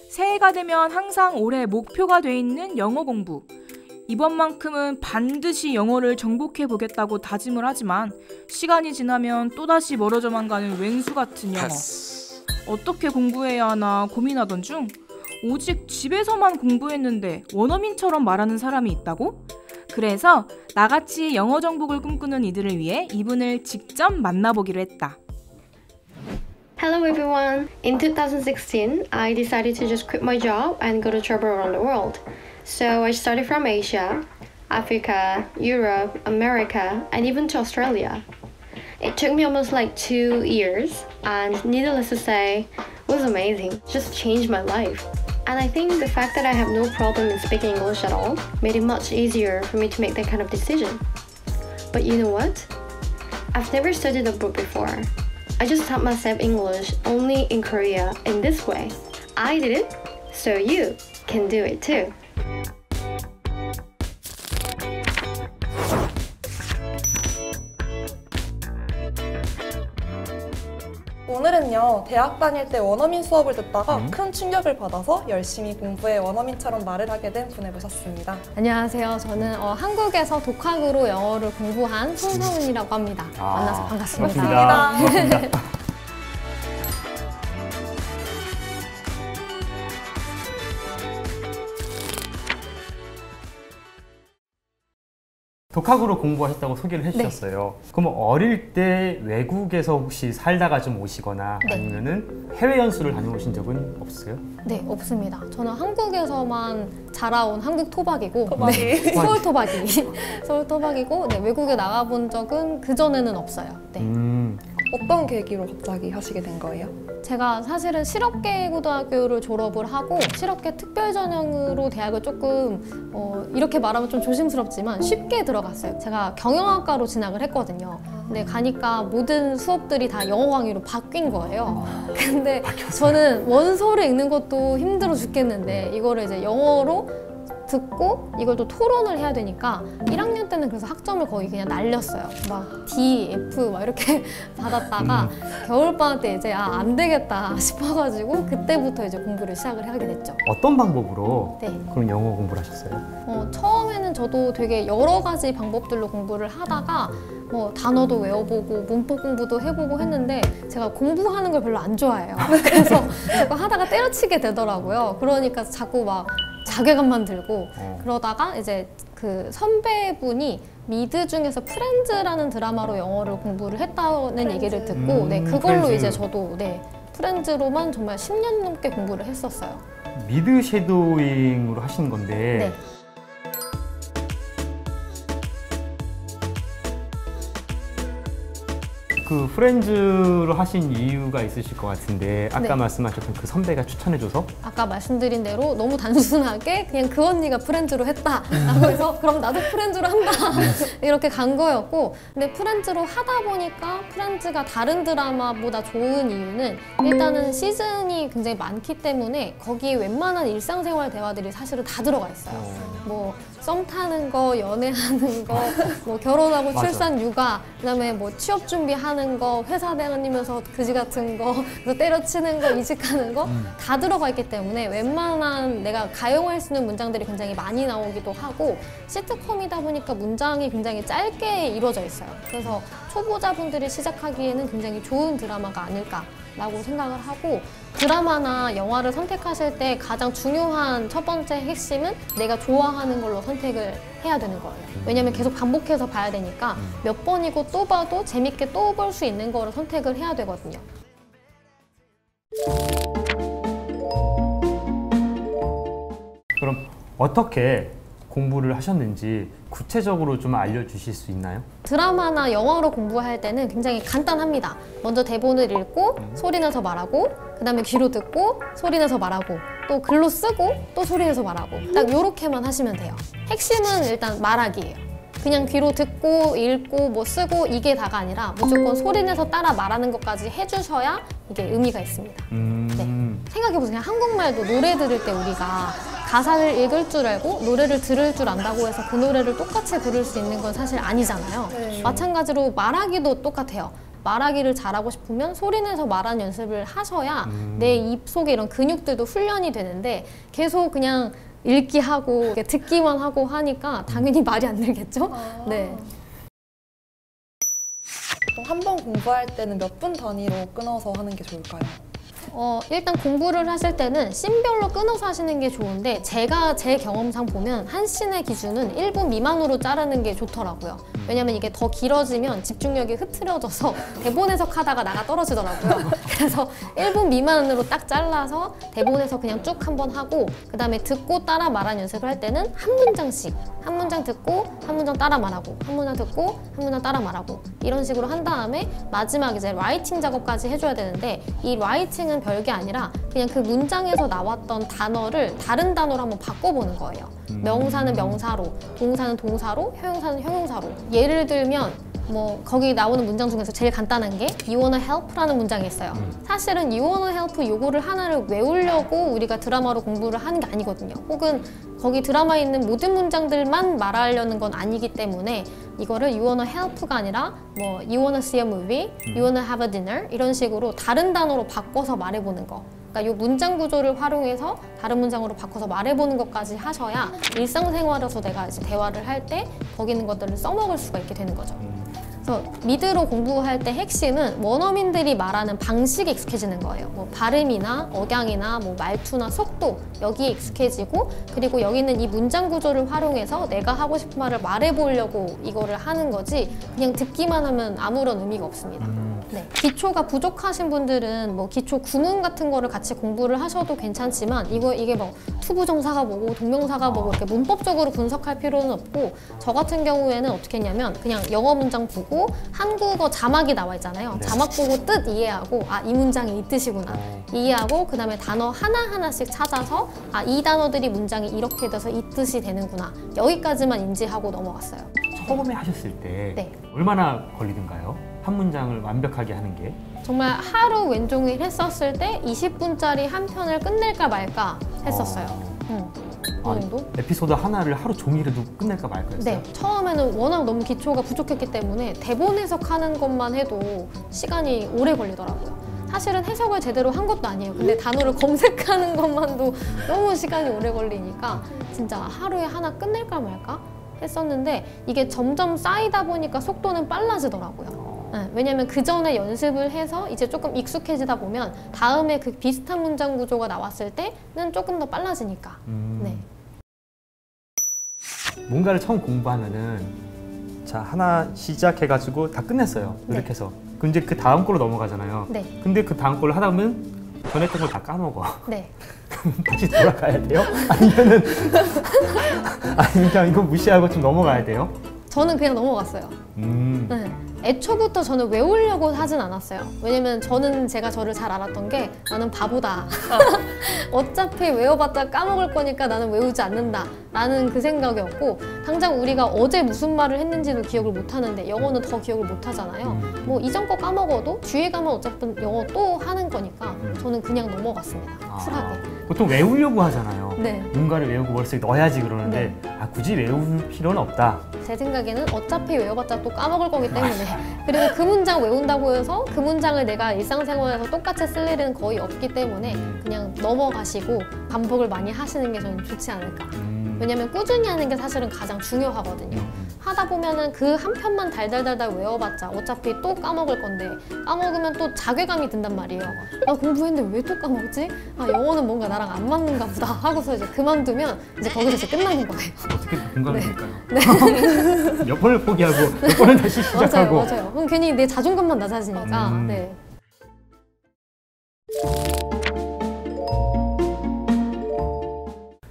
새해가 되면 항상 올해 목표가 돼 있는 영어 공부. 이번만큼은 반드시 영어를 정복해 보겠다고 다짐을 하지만 시간이 지나면 또다시 멀어져만 가는 맹수 같은 영어. 어떻게 공부해야 하나 고민하던 중 오직 집에서만 공부했는데 원어민처럼 말하는 사람이 있다고? 그래서 나같이 영어 정복을 꿈꾸는 이들을 위해 이분을 직접 만나보기로 했다. Hello everyone! In 2016, I decided to just quit my job and go to travel around the world. So I started from Asia, Africa, Europe, America, and even to Australia. It took me almost like 2 years, and needless to say, it was amazing. It just changed my life. And I think the fact that I have no problem in speaking English at all made it much easier for me to make that kind of decision. But you know what? I've never studied abroad before. I just taught myself English only in Korea in this way. I did it, so you can do it too. 오늘은요, 대학 다닐 때 원어민 수업을 듣다가 큰 충격을 받아서 열심히 공부해 원어민처럼 말을 하게 된 분을 모셨습니다. 안녕하세요. 저는 한국에서 독학으로 영어를 공부한 손서은이라고 합니다. 만나서 반갑습니다. 반갑습니다. 독학으로 공부하셨다고 소개를 해주셨어요. 네. 그럼 어릴 때 외국에서 혹시 살다가 좀 오시거나 네. 아니면은 해외 연수를 다녀오신 적은 없으세요? 네, 없습니다. 저는 한국에서만 자라온 한국 토박이고 네, 서울 토박이. 서울 토박이고 네, 외국에 나가본 적은 그전에는 없어요. 네. 어떤 계기로 갑자기 하시게 된 거예요? 제가 사실은 실업계 고등학교를 졸업을 하고 실업계 특별전형으로 대학을 조금 이렇게 말하면 좀 조심스럽지만 쉽게 들어갔어요. 제가 경영학과로 진학을 했거든요. 근데 가니까 모든 수업들이 다 영어 강의로 바뀐 거예요. 근데 저는 원서를 읽는 것도 힘들어 죽겠는데 이거를 이제 영어로 듣고 이걸 또 토론을 해야 되니까 1학년 때는 그래서 학점을 거의 그냥 날렸어요. 막 D, F 막 이렇게 받았다가 겨울방학 때 이제 안 되겠다 싶어가지고 그때부터 이제 공부를 시작을 하게 됐죠. 어떤 방법으로 네. 그럼 영어 공부를 하셨어요? 처음에는 저도 되게 여러 가지 방법들로 공부를 하다가 단어도 외워보고 문법 공부도 해보고 했는데 제가 공부하는 걸 별로 안 좋아해요. 그래서 자꾸 하다가 때려치게 되더라고요. 그러니까 자꾸 막 자괴감만 들고 그러다가 이제 그 선배분이 미드 중에서 프렌즈라는 드라마로 영어를 공부를 했다는 얘기를 듣고 네, 그걸로 프렌즈. 이제 저도 네, 프렌즈로만 정말 10년 넘게 공부를 했었어요. 미드 섀도잉으로 하신 건데 네. 그 프렌즈로 하신 이유가 있으실 것 같은데 아까 네. 말씀하셨던 그 선배가 추천해줘서? 아까 말씀드린 대로 너무 단순하게 그냥 그 언니가 프렌즈로 했다 라고 해서 그럼 나도 프렌즈로 한다 이렇게 간 거였고 근데 프렌즈로 하다 보니까 프렌즈가 다른 드라마보다 좋은 이유는 일단은 시즌이 굉장히 많기 때문에 거기에 웬만한 일상생활 대화들이 사실은 다 들어가 있어요. 뭐 썸 타는 거, 연애하는 거, 뭐 결혼하고 출산, 육아, 그다음에 뭐 취업 준비하는 거, 회사 다니면서 그지 같은 거, 그래서 때려치는 거, 이직하는 거 다 들어가 있기 때문에 웬만한 내가 가용할 수 있는 문장들이 굉장히 많이 나오기도 하고 시트콤이다 보니까 문장이 굉장히 짧게 이루어져 있어요. 그래서 초보자분들이 시작하기에는 굉장히 좋은 드라마가 아닐까라고 생각을 하고 드라마나 영화를 선택하실 때 가장 중요한 첫 번째 핵심은 내가 좋아하는 걸로 선택을 해야 되는 거예요. 왜냐면 계속 반복해서 봐야 되니까 몇 번이고 또 봐도 재밌게 또 볼 수 있는 거를 선택을 해야 되거든요. 그럼 어떻게 공부를 하셨는지 구체적으로 좀 알려주실 수 있나요? 드라마나 영화로 공부할 때는 굉장히 간단합니다. 먼저 대본을 읽고 소리내서 말하고 그 다음에 귀로 듣고 소리내서 말하고 또 글로 쓰고 또 소리내서 말하고 딱 요렇게만 하시면 돼요. 핵심은 일단 말하기예요. 그냥 귀로 듣고 읽고 뭐 쓰고 이게 다가 아니라 무조건 소리내서 따라 말하는 것까지 해주셔야 이게 의미가 있습니다. 네. 생각해보세요. 한국말도 노래 들을 때 우리가 가사를 읽을 줄 알고 노래를 들을 줄 안다고 해서 그 노래를 똑같이 부를 수 있는 건 사실 아니잖아요. 마찬가지로 말하기도 똑같아요. 말하기를 잘하고 싶으면 소리 내서 말하는 연습을 하셔야 내 입 속에 이런 근육들도 훈련이 되는데 계속 그냥 읽기 하고 듣기만 하고 하니까 당연히 말이 안 늘겠죠? 네. 보통 한 번 공부할 때는 몇 분 단위로 끊어서 하는 게 좋을까요? 일단 공부를 하실 때는 씬별로 끊어서 하시는 게 좋은데 제가 제 경험상 보면 한 씬의 기준은 1분 미만으로 자르는 게 좋더라고요. 왜냐면 이게 더 길어지면 집중력이 흐트러져서 대본 해석하다가 나가 떨어지더라고요. 그래서 1분 미만으로 딱 잘라서 대본 해석 그냥 쭉 한번 하고 그 다음에 듣고 따라 말하는 연습을 할 때는 한 문장씩 한 문장 듣고 한 문장 따라 말하고 한 문장 듣고 한 문장 따라 말하고 이런 식으로 한 다음에 마지막 이제 라이팅 작업까지 해줘야 되는데 이 라이팅은 별게 아니라 그냥 그 문장에서 나왔던 단어를 다른 단어로 한번 바꿔보는 거예요. 명사는 명사로, 동사는 동사로, 형용사는 형용사로. 예를 들면 뭐 거기 나오는 문장 중에서 제일 간단한 게 You wanna help라는 문장이 있어요. 사실은 You wanna help 요거를 하나를 외우려고 우리가 드라마로 공부를 하는 게 아니거든요. 혹은 거기 드라마에 있는 모든 문장들만 말하려는 건 아니기 때문에 이거를 You wanna help가 아니라 뭐 You wanna see a movie, You wanna have a dinner 이런 식으로 다른 단어로 바꿔서 말해보는 거. 그러니까 이 문장 구조를 활용해서 다른 문장으로 바꿔서 말해보는 것까지 하셔야 일상생활에서 내가 이제 대화를 할 때 거기 있는 것들을 써먹을 수가 있게 되는 거죠. 그래서 미드로 공부할 때 핵심은 원어민들이 말하는 방식에 익숙해지는 거예요. 뭐 발음이나 억양이나 뭐 말투나 속도 여기에 익숙해지고 그리고 여기 있는 이 문장 구조를 활용해서 내가 하고 싶은 말을 말해보려고 이거를 하는 거지 그냥 듣기만 하면 아무런 의미가 없습니다. 네. 기초가 부족하신 분들은 뭐 기초 구문 같은 거를 같이 공부를 하셔도 괜찮지만 이게 뭐 투부정사가 뭐고 동명사가 뭐고 이렇게 문법적으로 분석할 필요는 없고 저 같은 경우에는 어떻게 했냐면 그냥 영어 문장 보고 한국어 자막이 나와 있잖아요. 네. 자막 보고 뜻 이해하고 아, 이 문장이 이 뜻이구나 이해하고 그 다음에 단어 하나하나씩 찾아서 아, 이 단어들이 문장이 이렇게 돼서 이 뜻이 되는구나 여기까지만 인지하고 넘어갔어요. 처음에 하셨을 때 네. 얼마나 걸리던가요? 한 문장을 완벽하게 하는 게? 정말 하루 왼종일 했었을 때 20분짜리 한 편을 끝낼까 말까 했었어요. 그 정도? 에피소드 하나를 하루 종일해도 끝낼까 말까 했어요? 네. 처음에는 워낙 너무 기초가 부족했기 때문에 대본 해석하는 것만 해도 시간이 오래 걸리더라고요. 사실은 해석을 제대로 한 것도 아니에요. 근데 단어를 검색하는 것만도 너무 시간이 오래 걸리니까 진짜 하루에 하나 끝낼까 말까 했었는데 이게 점점 쌓이다 보니까 속도는 빨라지더라고요. 네, 왜냐면 그 전에 연습을 해서 이제 조금 익숙해지다 보면 다음에 그 비슷한 문장 구조가 나왔을 때는 조금 더 빨라지니까. 네. 뭔가를 처음 공부하면은 자 하나 시작해가지고 다 끝냈어요. 이렇게 해서. 근데 그 다음 걸로 넘어가잖아요. 네. 근데 그 다음 걸로 하다 보면 전에 했던 걸 다 까먹어. 네. 다시 돌아가야 돼요? 아니면은 아니 그냥 이거 무시하고 좀 넘어가야 돼요? 저는 그냥 넘어갔어요. 네. 애초부터 저는 외우려고 하진 않았어요. 왜냐면 저는 제가 저를 잘 알았던 게 나는 바보다. 어차피 외워봤자 까먹을 거니까 나는 외우지 않는다 라는 그 생각이었고 당장 우리가 어제 무슨 말을 했는지도 기억을 못 하는데 영어는 더 기억을 못 하잖아요. 뭐 이전 거 까먹어도 뒤에 가면 어차피 영어 또 하는 거니까 저는 그냥 넘어갔습니다. 쿨하게. 보통 외우려고 하잖아요. 네. 뭔가를 외우고 머릿속에 넣어야지 그러는데 아 굳이 외울 필요는 없다. 제 생각에는 어차피 외워봤자 또 까먹을 거기 때문에 그리고 그 문장 외운다고 해서 그 문장을 내가 일상생활에서 똑같이 쓸 일은 거의 없기 때문에 그냥 넘어가시고 반복을 많이 하시는 게 저는 좋지 않을까. 왜냐면 꾸준히 하는 게 사실은 가장 중요하거든요. 하다 보면은 그 한 편만 달달달달 외워봤자 어차피 또 까먹을 건데 까먹으면 또 자괴감이 든단 말이에요. 나 공부했는데 왜 또 까먹지? 아 영어는 뭔가 나랑 안 맞는가 보다 하고서 이제 그만두면 이제 거기서 이제 끝나는 거예요. 어떻게 공감이 될까요? 네. 몇 번을 포기하고 몇 번을 다시 시작하고 맞아요. 그럼 괜히 내 자존감만 낮아지니까. 네.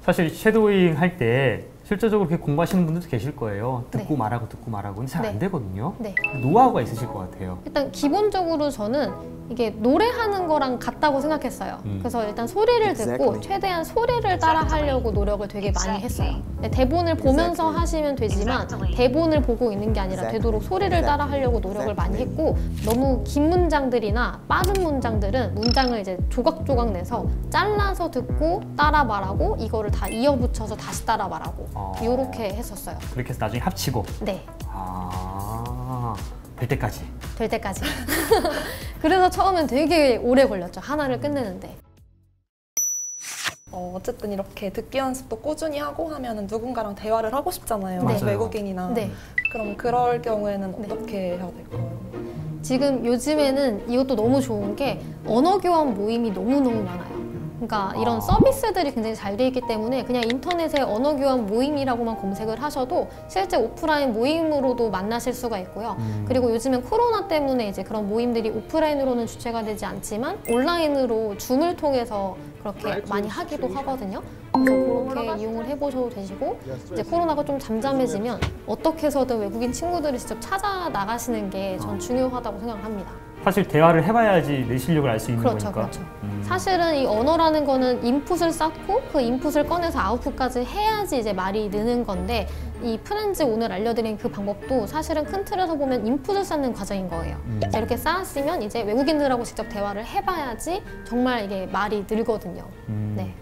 사실 섀도잉 할 때 실제적으로 그렇게 공부하시는 분들도 계실 거예요. 듣고 네. 말하고 듣고 말하고 근데 잘 안 네. 되거든요. 네. 노하우가 있으실 것 같아요. 일단 기본적으로 저는 이게 노래하는 거랑 같다고 생각했어요. 그래서 일단 소리를 듣고 최대한 소리를 따라 하려고 노력을 되게 많이 했어요. 대본을 보면서 하시면 되지만 대본을 보고 있는 게 아니라 되도록 소리를 따라 하려고 노력을 많이 했고 너무 긴 문장들이나 빠른 문장들은 문장을 이제 조각조각 내서 잘라서 듣고 따라 말하고 이거를 다 이어붙여서 다시 따라 말하고 이렇게 했었어요. 그렇게 해서 나중에 합치고 네. 될 때까지. 될 때까지. 그래서 처음엔 되게 오래 걸렸죠. 하나를 끝내는데. 어쨌든 이렇게 듣기 연습도 꾸준히 하고 하면은 누군가랑 대화를 하고 싶잖아요. 네. 외국인이나. 네. 그럼 그럴 경우에는 어떻게 해야 될까요? 지금 요즘에는 이것도 너무 좋은 게 언어 교환 모임이 너무너무 많아요. 그러니까 이런 서비스들이 굉장히 잘 돼 있기 때문에 그냥 인터넷에 언어 교환 모임이라고만 검색을 하셔도 실제 오프라인 모임으로도 만나실 수가 있고요. 그리고 요즘엔 코로나 때문에 이제 그런 모임들이 오프라인으로는 주최가 되지 않지만 온라인으로 줌을 통해서 그렇게 많이 하기도 하거든요. 그래서 그렇게 이용을 해보셔도 되시고 이제 코로나가 좀 잠잠해지면 어떻게 해서든 외국인 친구들을 직접 찾아 나가시는 게 전 중요하다고 생각을 합니다. 사실 대화를 해봐야지 내 실력을 알 수 있는 그렇죠, 거니까. 그렇죠. 사실은 이 언어라는 거는 인풋을 쌓고 그 인풋을 꺼내서 아웃풋까지 해야지 이제 말이 느는 건데 이 프렌즈 오늘 알려드린 그 방법도 사실은 큰 틀에서 보면 인풋을 쌓는 과정인 거예요. 자, 이렇게 쌓았으면 이제 외국인들하고 직접 대화를 해봐야지 정말 이게 말이 늘거든요. 네.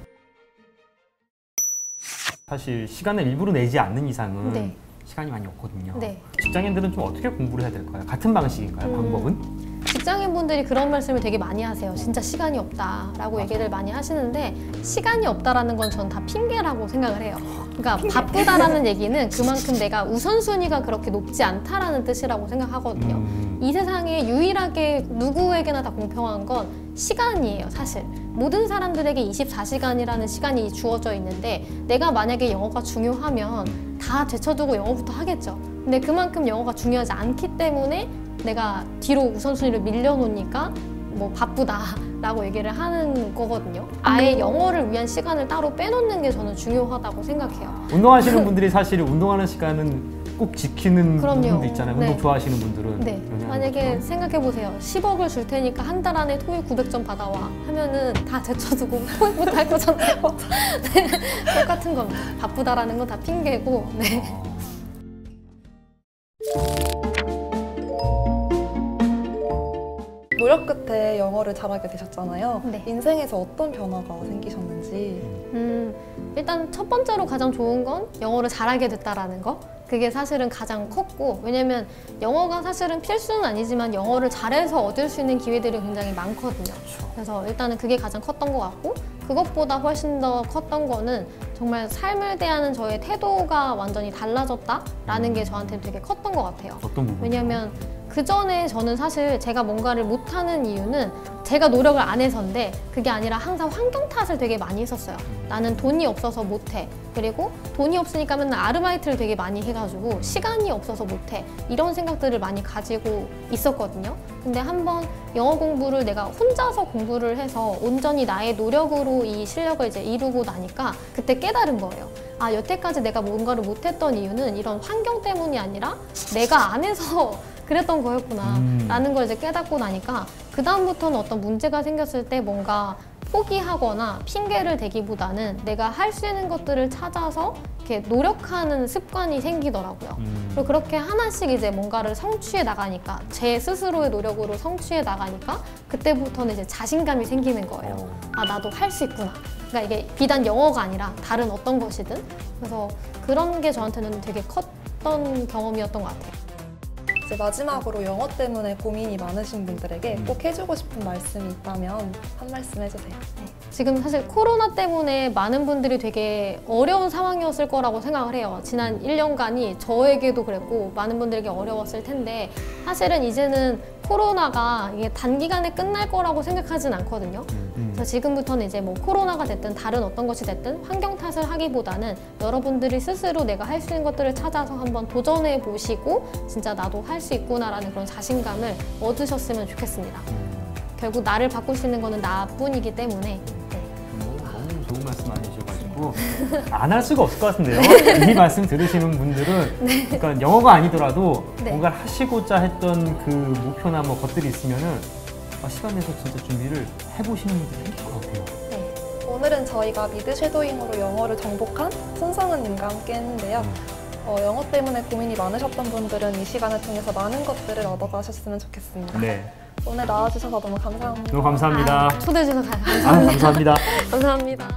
사실 시간을 일부러 내지 않는 이상은 네. 시간이 많이 없거든요. 네. 직장인들은 좀 어떻게 공부를 해야 될까요? 같은 방식인가요? 방법은? 직장인분들이 그런 말씀을 되게 많이 하세요. 진짜 시간이 없다라고 얘기를 많이 하시는데 시간이 없다라는 건 전 다 핑계라고 생각을 해요. 그러니까 바쁘다라는 얘기는 그만큼 내가 우선순위가 그렇게 높지 않다라는 뜻이라고 생각하거든요. 이 세상에 유일하게 누구에게나 다 공평한 건 시간이에요, 사실. 모든 사람들에게 24시간이라는 시간이 주어져 있는데 내가 만약에 영어가 중요하면 다 제쳐두고 영어부터 하겠죠. 근데 그만큼 영어가 중요하지 않기 때문에 내가 뒤로 우선순위를 밀려놓으니까 뭐 바쁘다라고 얘기를 하는 거거든요. 아예 영어를 위한 시간을 따로 빼놓는 게 저는 중요하다고 생각해요. 운동하시는 분들이 사실 운동하는 시간은 꼭 지키는 그럼요. 분들도 있잖아요. 운동 네. 좋아하시는 분들은. 네. 영향을 만약에 받죠. 생각해보세요. 10억을 줄 테니까 한 달 안에 토익 900점 받아와 하면은 다 제쳐두고 토익 못할 거잖아요. 네. 똑같은 겁니다. 바쁘다라는 건 다 핑계고. 네. 노력 끝에 영어를 잘하게 되셨잖아요. 네. 인생에서 어떤 변화가 생기셨는지. 일단 첫 번째로 가장 좋은 건 영어를 잘하게 됐다라는 거. 그게 사실은 가장 컸고, 왜냐면 영어가 사실은 필수는 아니지만 영어를 잘해서 얻을 수 있는 기회들이 굉장히 많거든요. 그래서 일단은 그게 가장 컸던 것 같고, 그것보다 훨씬 더 컸던 거는 정말 삶을 대하는 저의 태도가 완전히 달라졌다라는 게 저한테 되게 컸던 것 같아요. 어떤 부분? 왜냐면 그 전에 저는 사실 제가 뭔가를 못하는 이유는 제가 노력을 안 해서인데 그게 아니라 항상 환경 탓을 되게 많이 했었어요. 나는 돈이 없어서 못해. 그리고 돈이 없으니까 맨날 아르바이트를 되게 많이 해가지고 시간이 없어서 못해. 이런 생각들을 많이 가지고 있었거든요. 근데 한번 영어 공부를 내가 혼자서 공부를 해서 온전히 나의 노력으로 이 실력을 이제 이루고 나니까 그때 깨달은 거예요. 아, 여태까지 내가 뭔가를 못했던 이유는 이런 환경 때문이 아니라 내가 안 해서 그랬던 거였구나 라는 걸 이제 깨닫고 나니까 그 다음부터는 어떤 문제가 생겼을 때 뭔가 포기하거나 핑계를 대기보다는 내가 할 수 있는 것들을 찾아서 이렇게 노력하는 습관이 생기더라고요. 그리고 그렇게 하나씩 이제 뭔가를 성취해 나가니까 제 스스로의 노력으로 성취해 나가니까 그때부터는 이제 자신감이 생기는 거예요. 아, 나도 할 수 있구나. 그러니까 이게 비단 영어가 아니라 다른 어떤 것이든. 그래서 그런 게 저한테는 되게 컸던 경험이었던 것 같아요. 이제 마지막으로 영어 때문에 고민이 많으신 분들에게 꼭 해주고 싶은 말씀이 있다면 한 말씀 해주세요. 지금 사실 코로나 때문에 많은 분들이 되게 어려운 상황이었을 거라고 생각을 해요. 지난 1년간이 저에게도 그랬고 많은 분들에게 어려웠을 텐데 사실은 이제는 코로나가 이게 단기간에 끝날 거라고 생각하진 않거든요. 그래서 지금부터는 이제 뭐 코로나가 됐든 다른 어떤 것이 됐든 환경 탓을 하기보다는 여러분들이 스스로 내가 할 수 있는 것들을 찾아서 한번 도전해 보시고 진짜 나도 할 수 있구나라는 그런 자신감을 얻으셨으면 좋겠습니다. 결국 나를 바꿀 수 있는 거는 나뿐이기 때문에. 너무 좋은 말씀 아니셔가지고 안 할 수가 없을 것 같은데요. 이 말씀 들으시는 분들은 그러니까 영어가 아니더라도 뭔가를 하시고자 했던 그 목표나 뭐 것들이 있으면은 시간 내서 진짜 준비를 해보시는 분들이 있을 것 같아요. 오늘은 저희가 미드 섀도잉으로 영어를 정복한 손성은님과 함께 했는데요. 영어 때문에 고민이 많으셨던 분들은 이 시간을 통해서 많은 것들을 얻어가셨으면 좋겠습니다. 네. 오늘 나와주셔서 너무 감사합니다. 너무 감사합니다. 초대해 주셔서 감사합니다. 감사합니다. 감사합니다.